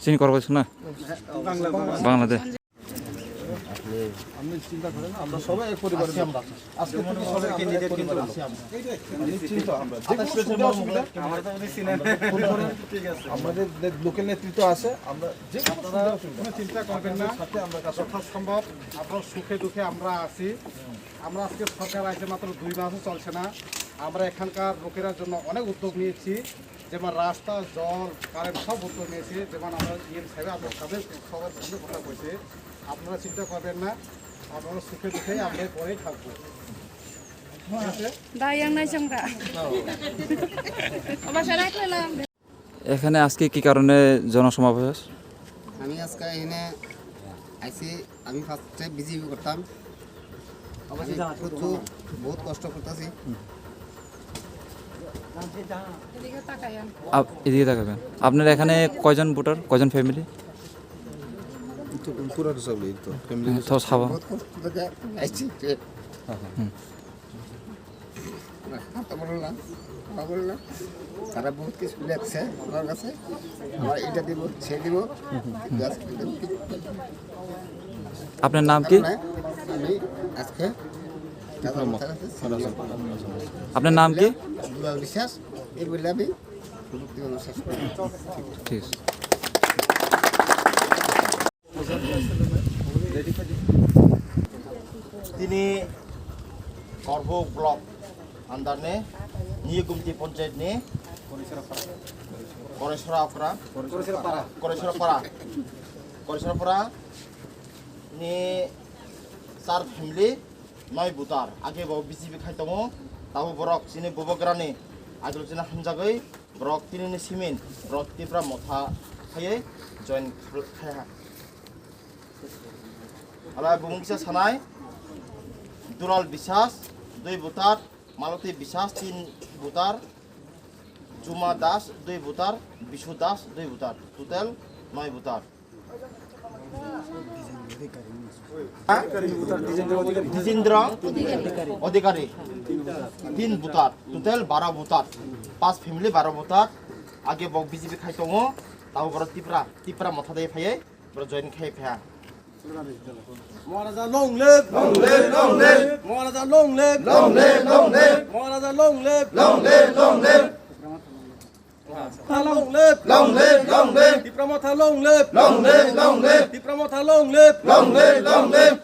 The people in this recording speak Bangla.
চিনি কর্পোরেশন না বাংলাদেশ। আপনি চিন্তা করেন আমরা সবাই এক পরিবার আজকে থেকে সবাইকে নিজের কিন্তু নিশ্চিন্ত আমরা আমাদের লোকাল নেতৃত্ব আছে আমরা যে কোনো চিন্তা করবেন না সাথে আমরা যথাসম্ভব আপনার সুখে দুঃখে আমরা আছি। আমরা আজকে সরকার আছে মাত্র 2 মাসও চলছে না, আমরা এখানকার লোকেরা জন্য অনেক উদ্যোগ নিয়েছি, যেমন রাস্তা জল কারেন্ট সব উদ্যোগ নিয়েছি। যেমন আমরা ইএম সাহেব আপনার সাথে সবার সঙ্গে কথা বলছি, আপনারা চিন্তা করবেন না, আপনারা সুখে দুঃখে আমরা পরেই থাকবো। এখানে আজকে কি কারণে জনসমাবেশ? আমি আজকে এখানে আইসি, আমি ফার্স্টে বিজেপি করতাম, প্রচুর বহুত কষ্ট করতেছি। এদিকে তাকাবেন। আপনার এখানে কয়জন ভোটার, কয়জন ফ্যামিলি? তারা বহুত কিছু লেখছে আমার কাছে, আমার এটা দিব সে দিব। আপনার নাম কি? আমি আজকে আপনার নাম কি? বিশ্বাস এই বলে আমি শেষ করি। ঠিক আছে। তিনি করব ব্লক अंदर ने निये गुमती पंचायत ने करेसरापारा ने 4 फैमिली 9 बुतार आगे बाव बीजेपी खाइतमो ताबो ब्रक सिने बबग्राने आगल जिना हामजागै ब्रक तिनिने सिमेन्ट ब्रक तिफ्रा मथा खायै जइन खाया आला बुमुंगसा सानाय दुलाल विश्वास 2 बुतार मालती विश्वास 3 बुतार जुमा दास 2 बुतार विशु दास 2 बुतार टोटल 9 बुतार दिजेंद्र अधिकारी 3 बुतार टोटल 12 बुतार 5 फैमिली 12 बुतार आगे बक बीजेपी खाइतमो ताव बर तिप्रा मथा दे फायै बर जइन खाइ फाया Maharaja long live, long live, long live. Maharaja long live, long live, long live. Maharaja long live, long live, long live. Long live, long live, long live. Tipramotha long live, long live, long live. Tipramotha long live, long live, long live.